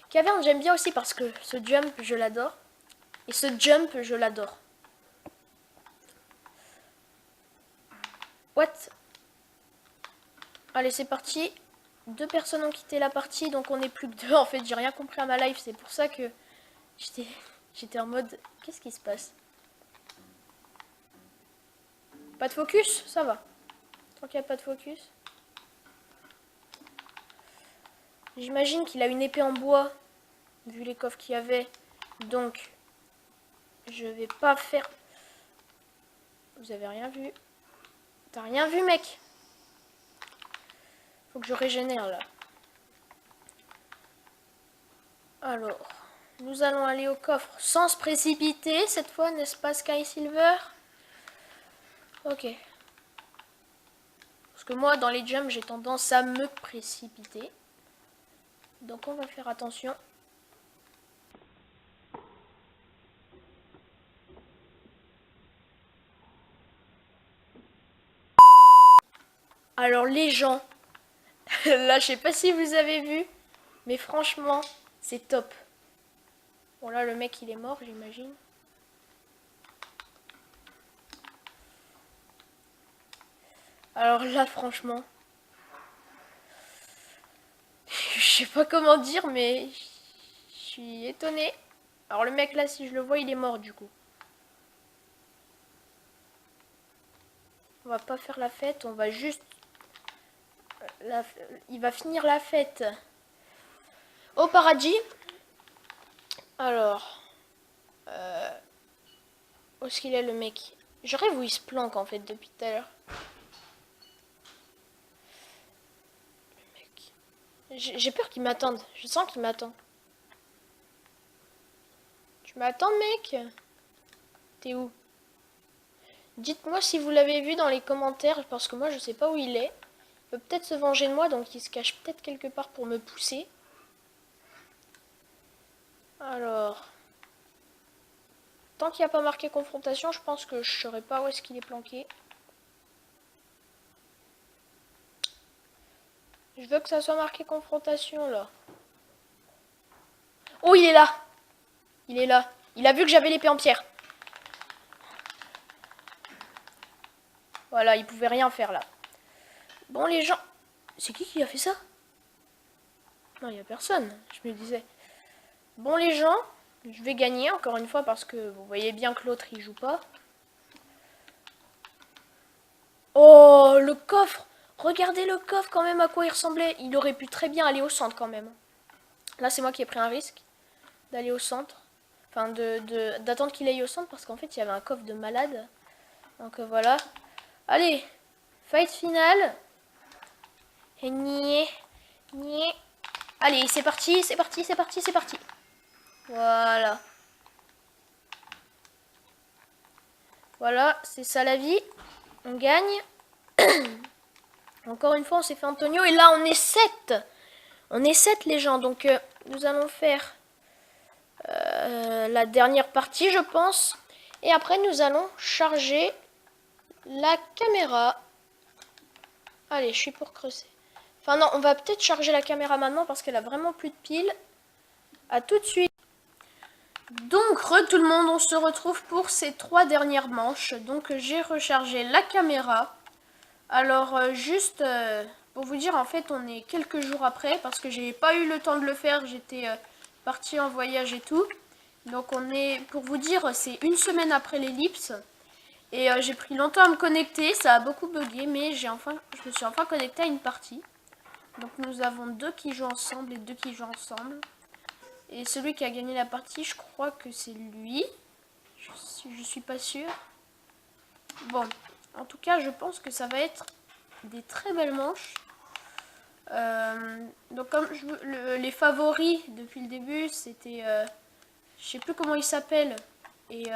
Caverne, j'aime bien aussi parce que ce jump, je l'adore. Et ce jump, je l'adore. What? Allez, c'est parti. Deux personnes ont quitté la partie, donc on n'est plus que deux. En fait, j'ai rien compris à ma life. C'est pour ça que j'étais en mode... Qu'est-ce qui se passe? Pas de focus? Ça va. Tant qu'il n'y a pas de focus. J'imagine qu'il a une épée en bois, vu les coffres qu'il y avait. Donc, je vais pas faire... Vous avez rien vu? T'as rien vu, mec? Faut que je régénère, là. Alors, nous allons aller au coffre sans se précipiter, cette fois, n'est-ce pas, Sky Silver? Ok. Parce que moi, dans les jumps, j'ai tendance à me précipiter. Donc, on va faire attention. Alors, les gens, là, je sais pas si vous avez vu, mais franchement, c'est top. Bon, là, le mec, il est mort, j'imagine. Alors là, franchement, je sais pas comment dire, mais je suis étonnée. Alors le mec là, si je le vois, il est mort du coup. On va pas faire la fête, on va juste... Il va finir la fête au paradis. Alors... Où est-ce qu'il est le mec? Je rêve où il se planque en fait depuis tout à l'heure. J'ai peur qu'il m'attende. Je sens qu'il m'attend. Tu m'attends, mec? T'es où? Dites-moi si vous l'avez vu dans les commentaires, parce que moi je sais pas où il est. Il peut peut-être se venger de moi, donc il se cache peut-être quelque part pour me pousser. Alors, tant qu'il n'y a pas marqué confrontation, je pense que je ne saurais pas où est-ce qu'il est planqué. Je veux que ça soit marqué confrontation là. Oh, il est là. Il est là. Il a vu que j'avais l'épée en pierre. Voilà, il pouvait rien faire là. Bon, les gens... C'est qui a fait ça? Non, il n'y a personne, je me disais. Bon, les gens, je vais gagner encore une fois parce que vous voyez bien que l'autre, il joue pas. Oh, le coffre! Regardez le coffre quand même à quoi il ressemblait. Il aurait pu très bien aller au centre quand même. Là, c'est moi qui ai pris un risque d'aller au centre. Enfin, d'attendre qu'il aille au centre parce qu'en fait, il y avait un coffre de malade. Donc voilà. Allez, fight finale. Et niais, niais. Allez, c'est parti, c'est parti, c'est parti, c'est parti. Voilà. Voilà, c'est ça la vie. On gagne. Encore une fois, on s'est fait Antonio. Et là, on est 7. On est 7 les gens. Donc, nous allons faire la dernière partie, je pense. Et après, nous allons charger la caméra. Allez, je suis pour creuser. Enfin non, on va peut-être charger la caméra maintenant parce qu'elle a vraiment plus de piles. A tout de suite. Donc, tout le monde, on se retrouve pour ces 3 dernières manches. Donc, j'ai rechargé la caméra. Alors, juste pour vous dire, en fait, on est quelques jours après parce que j'ai pas eu le temps de le faire. J'étais partie en voyage et tout. Donc, on est, pour vous dire, c'est une semaine après l'ellipse. Et j'ai pris longtemps à me connecter. Ça a beaucoup bugué, mais je me suis enfin connectée à une partie. Donc, nous avons 2 qui jouent ensemble et 2 qui jouent ensemble. Et celui qui a gagné la partie, je crois que c'est lui. Je suis pas sûre. Bon, en tout cas, je pense que ça va être des très belles manches. Donc, comme les favoris depuis le début, c'était... je sais plus comment il s'appelle. Et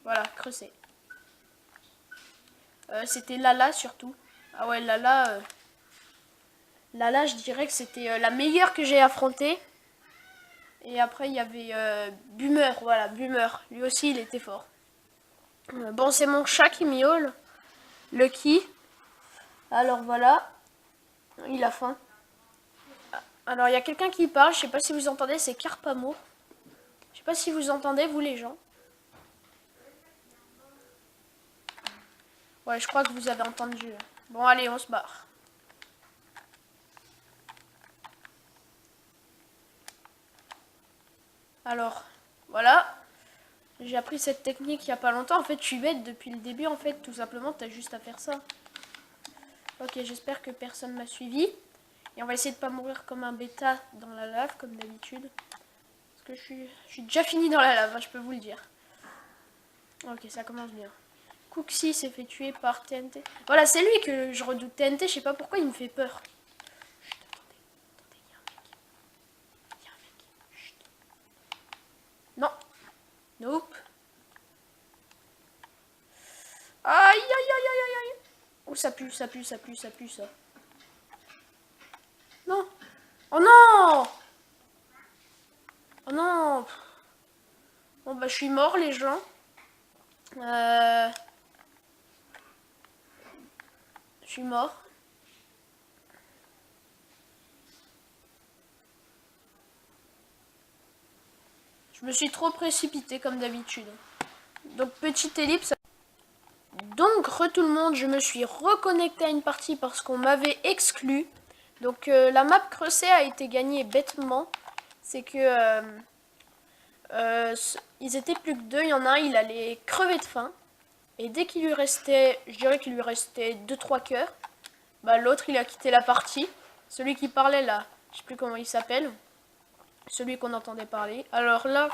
voilà, Creuset. C'était Lala surtout. Ah ouais, Lala... Lala, je dirais que c'était la meilleure que j'ai affrontée. Et après, il y avait Boomer, voilà, Boomer. Lui aussi, il était fort. Bon, c'est mon chat qui miaule. Lucky. Alors voilà. Il a faim. Alors, il y a quelqu'un qui parle. Je sais pas si vous entendez, c'est Carpamo. Je sais pas si vous entendez, vous les gens. Ouais, je crois que vous avez entendu. Bon, allez, on se barre. Alors, voilà. J'ai appris cette technique il n'y a pas longtemps. En fait, je suis bête depuis le début. En fait, tout simplement, tu as juste à faire ça. Ok, j'espère que personne m'a suivi. Et on va essayer de pas mourir comme un bêta dans la lave, comme d'habitude. Parce que je suis déjà fini dans la lave, hein, je peux vous le dire. Ok, ça commence bien. Cooksy s'est fait tuer par TNT. Voilà, c'est lui que je redoute. TNT, je sais pas pourquoi il me fait peur. Chut, attendez, il y a un mec. Il y a un mec. Chut. Non. Nope. Aïe, aïe, aïe, aïe, aïe. Oh, ça pue, ça pue, ça pue, ça pue, ça. Non. Oh non. Oh non. Bon, bah, je suis mort, les gens. Je suis mort. Je me suis trop précipité comme d'habitude. Donc petite ellipse. Donc tout le monde, je me suis reconnecté à une partie parce qu'on m'avait exclu. Donc la map Creuset a été gagnée bêtement. C'est que ils étaient plus que 2, il y en a un, il allait crever de faim. Et dès qu'il lui restait, je dirais qu'il lui restait 2-3 cœurs, bah l'autre il a quitté la partie. Celui qui parlait là, je sais plus comment il s'appelle. Celui qu'on entendait parler. Alors là,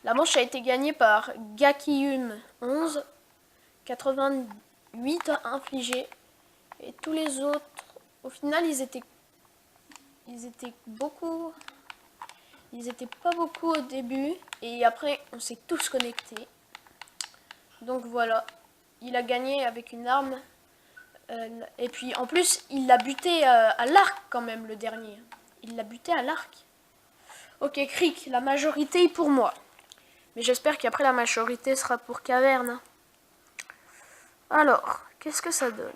la manche a été gagnée par Gakiyum 11, 88 infligés. Et tous les autres, au final, ils étaient beaucoup. Ils étaient pas beaucoup au début. Et après, on s'est tous connectés. Donc voilà. Il a gagné avec une arme. Et puis en plus, il l'a buté à l'arc quand même, le dernier. Il l'a buté à l'arc. Ok, Cric, la majorité est pour moi. Mais j'espère qu'après la majorité sera pour Caverne. Alors, qu'est-ce que ça donne?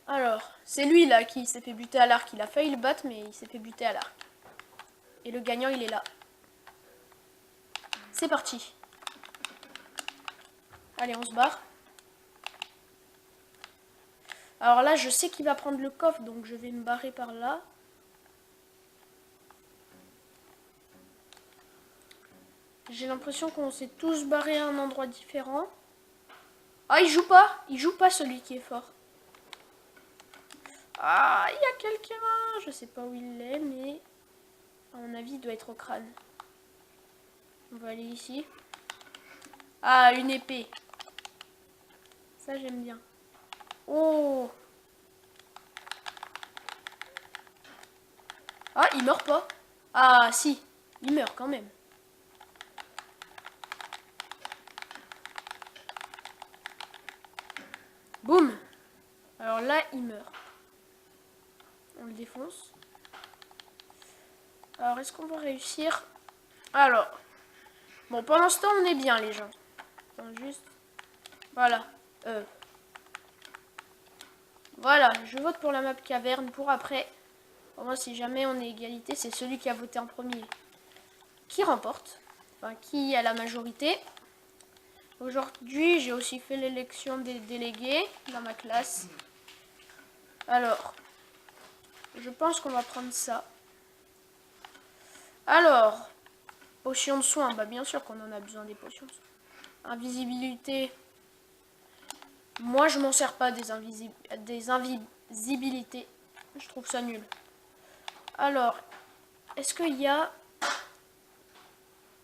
Alors, c'est lui là qui s'est fait buter à l'arc. Il a failli le battre, mais il s'est fait buter à l'arc. Et le gagnant, il est là. C'est parti. Allez, on se barre. Alors là, je sais qu'il va prendre le coffre, donc je vais me barrer par là. J'ai l'impression qu'on s'est tous barrés à un endroit différent. Ah, il joue pas. Il joue pas celui qui est fort. Ah, il y a quelqu'un. Je sais pas où il est, mais à mon avis, il doit être au crâne. On va aller ici. Ah, une épée. Ça, j'aime bien. Oh. Ah, il meurt pas. Ah, si. Il meurt quand même. Boum. Alors là, il meurt. On le défonce. Alors, est-ce qu'on va réussir? Alors. Bon, pendant ce temps, on est bien, les gens. Attends, juste. Voilà. Voilà, je vote pour la map caverne pour après. Au moins, si jamais on est égalité, c'est celui qui a voté en premier qui remporte. Enfin, qui a la majorité. Aujourd'hui, j'ai aussi fait l'élection des délégués dans ma classe. Alors, je pense qu'on va prendre ça. Alors, potion de soin. Bah, bien sûr qu'on en a besoin des potions de soin. Invisibilité. Moi, je m'en sers pas des invisibilités. Je trouve ça nul. Alors, est-ce qu'il y a...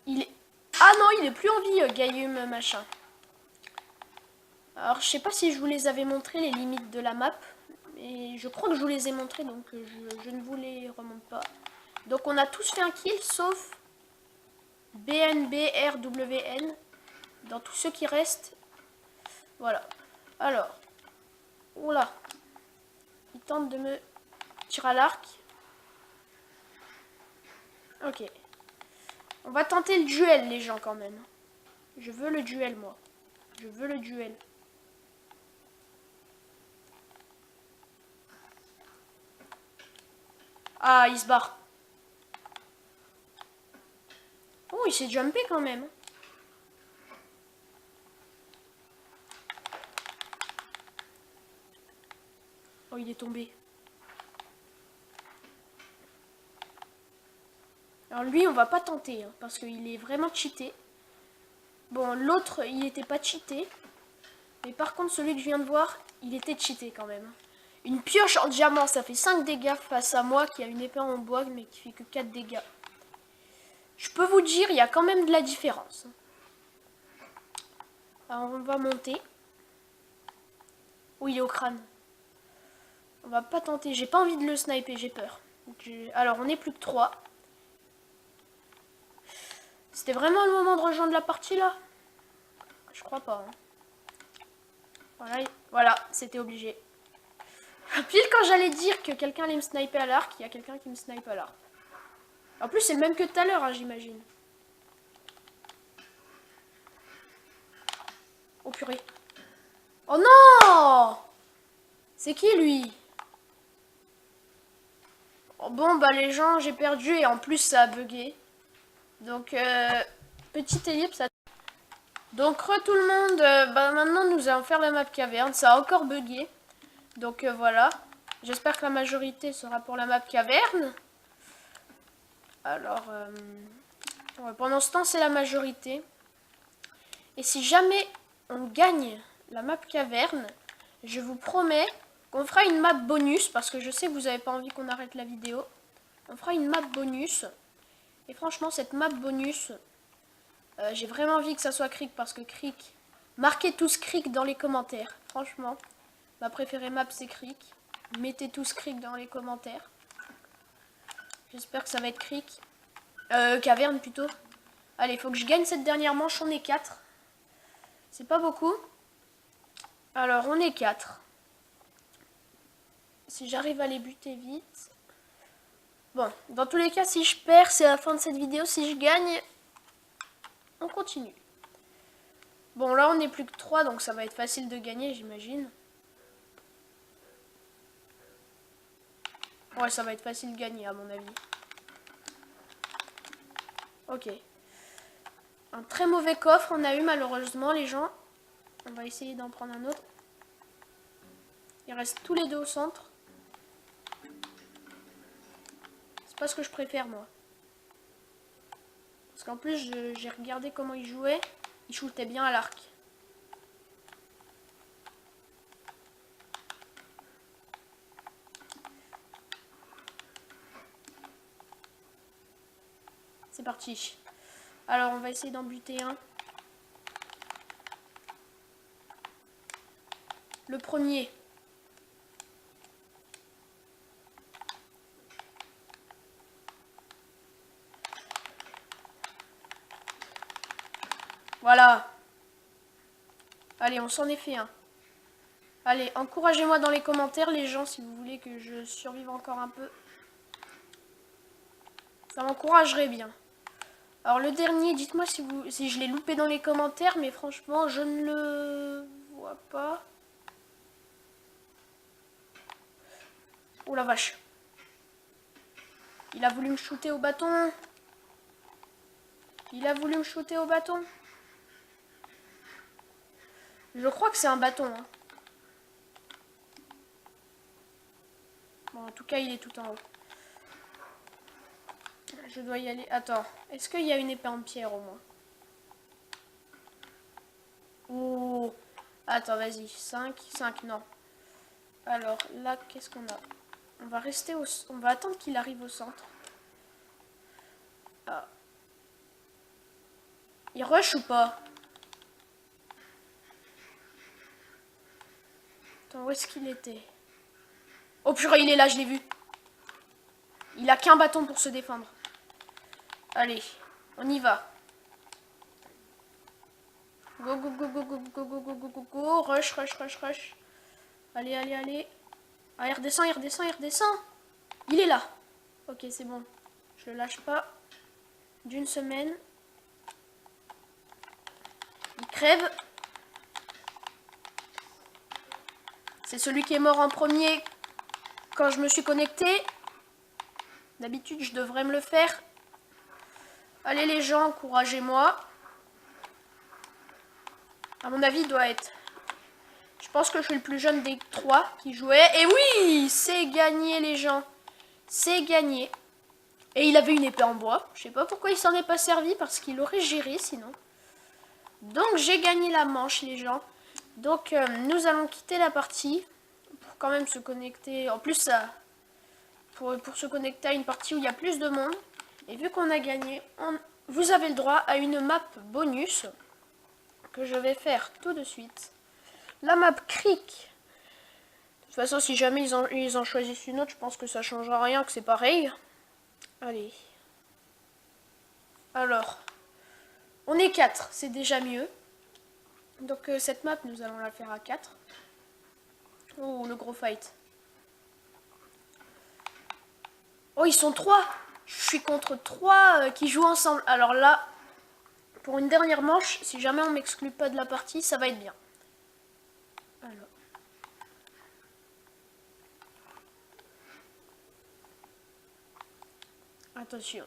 Il est... Ah non, il est plus en vie, Gaïum machin. Alors, je sais pas si je vous les avais montré, les limites de la map. Mais je crois que je vous les ai montrées, donc je ne vous les remonte pas. Donc, on a tous fait un kill, sauf BNBRWN. Dans tous ceux qui restent. Voilà. Alors. Oula. Il tente de me tirer à l'arc. Ok. On va tenter le duel, les gens, quand même. Je veux le duel, moi. Je veux le duel. Ah, il se barre. Oh, il s'est jumpé quand même. Oh, il est tombé. Alors lui, on va pas tenter, hein, parce qu'il est vraiment cheaté. Bon, l'autre, il n'était pas cheaté. Mais par contre, celui que je viens de voir, il était cheaté quand même. Une pioche en diamant, ça fait 5 dégâts face à moi qui a une épée en bois, mais qui fait que 4 dégâts. Je peux vous dire, il y a quand même de la différence. Alors, on va monter. Oh, il est au crâne. On va pas tenter. J'ai pas envie de le sniper, j'ai peur. Alors, on est plus que 3. C'était vraiment le moment de rejoindre la partie, là? Je crois pas. Hein. Voilà, c'était obligé. Pile quand j'allais dire que quelqu'un allait me sniper à l'arc, il y a quelqu'un qui me snipe à l'arc. En plus, c'est le même que tout à l'heure, hein, j'imagine. Oh purée. Oh non! C'est qui, lui? Oh, bon, bah les gens, j'ai perdu et en plus, ça a bugué. Donc, petite ellipse. Donc, tout le monde, bah maintenant, nous allons faire la map caverne. Ça a encore bugué. Donc, voilà. J'espère que la majorité sera pour la map caverne. Alors, ouais, pendant ce temps, c'est la majorité. Et si jamais on gagne la map caverne, je vous promets qu'on fera une map bonus. Parce que je sais que vous n'avez pas envie qu'on arrête la vidéo. On fera une map bonus. Et franchement, cette map bonus, j'ai vraiment envie que ça soit Cric. Parce que Cric, marquez tous Cric dans les commentaires. Franchement, ma préférée map, c'est Cric. Mettez tous Cric dans les commentaires. J'espère que ça va être Cric. Caverne plutôt. Allez, il faut que je gagne cette dernière manche. On est 4. C'est pas beaucoup. Alors, on est 4. si j'arrive à les buter vite. Bon, dans tous les cas, si je perds, c'est la fin de cette vidéo. Si je gagne, on continue. Bon, là, on n'est plus que 3, donc ça va être facile de gagner, j'imagine. Ouais, ça va être facile de gagner, à mon avis. Ok. Un très mauvais coffre, on a eu malheureusement, les gens. On va essayer d'en prendre un autre. Ils restent tous les deux au centre. C'est pas ce que je préfère, moi. Parce qu'en plus, j'ai regardé comment ils jouaient. Ils shootaient bien à l'arc. C'est parti. Alors, on va essayer d'en buter un. Le premier. Voilà. Allez, on s'en est fait un. Allez, encouragez-moi dans les commentaires, les gens, si vous voulez que je survive encore un peu. Ça m'encouragerait bien. Alors, le dernier, dites-moi si je l'ai loupé dans les commentaires, mais franchement, je ne le vois pas. Oh la vache. Il a voulu me shooter au bâton. Il a voulu me shooter au bâton. Je crois que c'est un bâton. Hein. Bon, en tout cas, il est tout en haut. Je dois y aller. Attends, est-ce qu'il y a une épée en pierre au moins? Oh. Attends, vas-y. 5, non. Alors, là, qu'est-ce qu'on a? On va rester au... On va attendre qu'il arrive au centre. Ah. Il rush ou pas? Attends, où est-ce qu'il était? Oh purée, il est là, je l'ai vu. Il a qu'un bâton pour se défendre. Allez, on y va. Go, go, go, go, go, go, go, go, go, go, go. Rush, rush, rush, rush. Allez, allez, allez. Ah, il redescend, il redescend, il redescend. Il est là. Ok, c'est bon. Je le lâche pas. D'une semaine. Il crève. C'est celui qui est mort en premier quand je me suis connecté. D'habitude, je devrais me le faire. Allez les gens, encouragez-moi. À mon avis, il doit être... Je pense que je suis le plus jeune des 3 qui jouaient. Et oui, c'est gagné les gens. C'est gagné. Et il avait une épée en bois. Je sais pas pourquoi il s'en est pas servi, parce qu'il aurait géré sinon. Donc j'ai gagné la manche les gens. Donc nous allons quitter la partie. Pour quand même se connecter. En plus ça... Pour se connecter à une partie où il y a plus de monde. Et vu qu'on a gagné, vous avez le droit à une map bonus. Que je vais faire tout de suite. La map Creek. De toute façon, si jamais ils en choisissent une autre, je pense que ça changera rien, que c'est pareil. Allez. Alors. On est 4, c'est déjà mieux. Donc cette map, nous allons la faire à 4. Oh, le gros fight. Oh, ils sont 3. Je suis contre 3 qui jouent ensemble. Alors là, pour une dernière manche, si jamais on m'exclut pas de la partie, ça va être bien. Alors. Attention.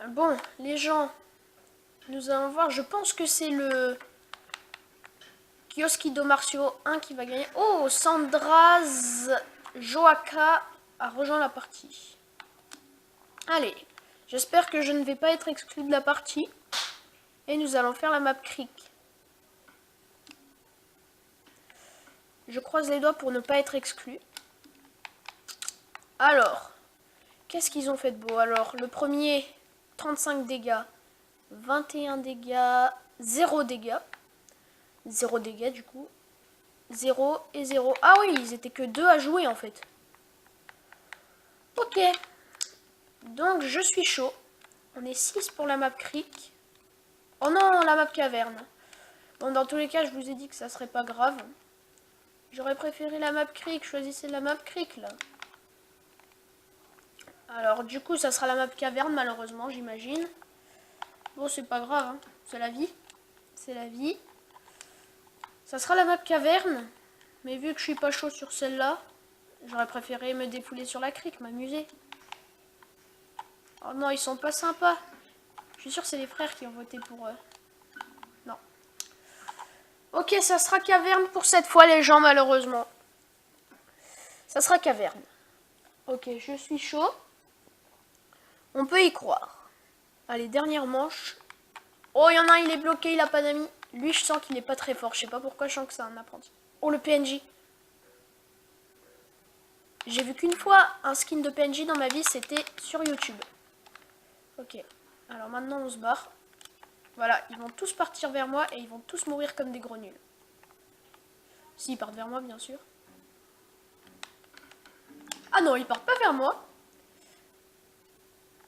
Bon, les gens, nous allons voir. Je pense que c'est le Kioskido Marcio 1 qui va gagner. Oh, Sandraz Joaka a rejoint la partie. Allez, j'espère que je ne vais pas être exclu de la partie. Et nous allons faire la map Creek. Je croise les doigts pour ne pas être exclu. Alors, qu'est-ce qu'ils ont fait de beau? Alors, le premier, 35 dégâts, 21 dégâts, 0 dégâts. 0 dégâts du coup. 0 et 0. Ah oui, ils étaient que 2 à jouer en fait. Ok. Donc, je suis chaud. On est 6 pour la map Creek. Oh non, la map Caverne. Bon, dans tous les cas, je vous ai dit que ça serait pas grave. J'aurais préféré la map creek. Choisissez la map creek, là. Alors, du coup, ça sera la map caverne, malheureusement, j'imagine. Bon, c'est pas grave, hein. C'est la vie. C'est la vie. Ça sera la map caverne. Mais vu que je suis pas chaud sur celle-là, j'aurais préféré me dépouler sur la crique, m'amuser. Oh non, ils sont pas sympas. Je suis sûr que c'est les frères qui ont voté pour eux. Non. Ok, ça sera caverne pour cette fois, les gens, malheureusement. Ça sera caverne. Ok, je suis chaud. On peut y croire. Allez, dernière manche. Oh, il y en a un, il est bloqué, il a pas d'amis. Lui, je sens qu'il est pas très fort. Je sais pas pourquoi, je sens que c'est un apprenti. Oh, le PNJ. J'ai vu qu'une fois un skin de PNJ dans ma vie, c'était sur YouTube. Ok. Alors maintenant, on se barre. Voilà, ils vont tous partir vers moi et ils vont tous mourir comme des gros nuls. S'ils partent vers moi, bien sûr. Ah non, ils partent pas vers moi.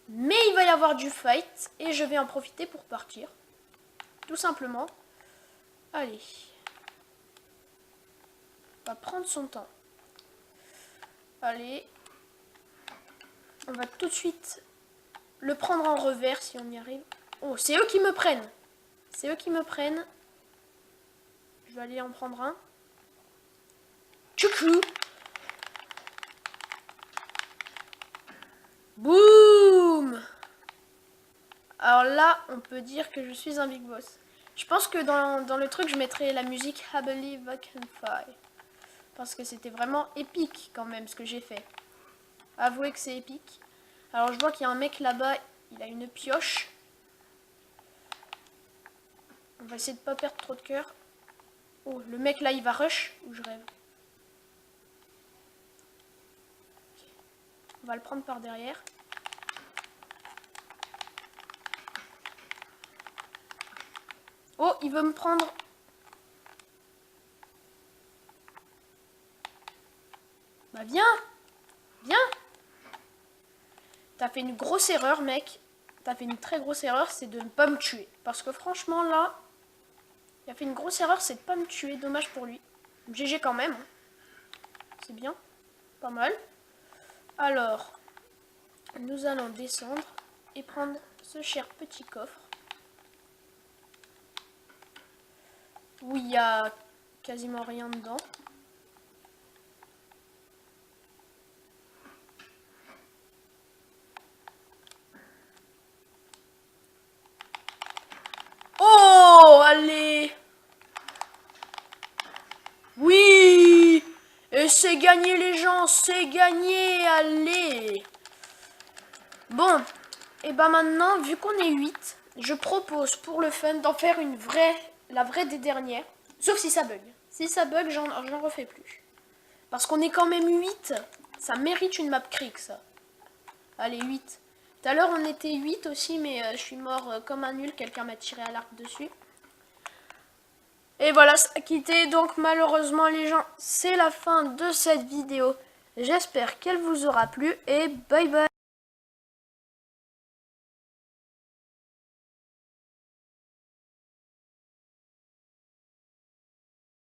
Mais il va y avoir du fight et je vais en profiter pour partir. Tout simplement. Allez. On va prendre son temps. Allez. On va tout de suite le prendre en revers si on y arrive. Oh, c'est eux qui me prennent. C'est eux qui me prennent. Je vais aller en prendre un. Tchoukou. Boum. Alors là, on peut dire que je suis un big boss. Je pense que dans le truc, je mettrai la musique I Believe I Can Fly. Parce que c'était vraiment épique quand même ce que j'ai fait. Avouez que c'est épique. Alors je vois qu'il y a un mec là-bas, il a une pioche. On va essayer de pas perdre trop de cœur. Oh, le mec là, il va rush ou je rêve? Okay. On va le prendre par derrière. Oh, il veut me prendre. Bah viens. Viens. T'as fait une grosse erreur, mec. T'as fait une très grosse erreur, c'est de ne pas me tuer. Parce que franchement, là, il a fait une grosse erreur, c'est de pas me tuer. Dommage pour lui. GG quand même. C'est bien. Pas mal. Alors, nous allons descendre et prendre ce cher petit coffre. Où il y a quasiment rien dedans. Oh, allez. Oui. Et c'est gagné, les gens, c'est gagné, allez. Bon, et ben maintenant, vu qu'on est 8, je propose pour le fun d'en faire la vraie des dernières. Sauf si ça bug. Si ça bug, j'en refais plus. Parce qu'on est quand même 8, ça mérite une map creek, ça. Allez, 8. Tout à l'heure, on était 8 aussi, mais je suis mort comme un nul. Quelqu'un m'a tiré à l'arc dessus. Et voilà, ça a quitté. Donc, malheureusement, les gens, c'est la fin de cette vidéo. J'espère qu'elle vous aura plu et bye bye.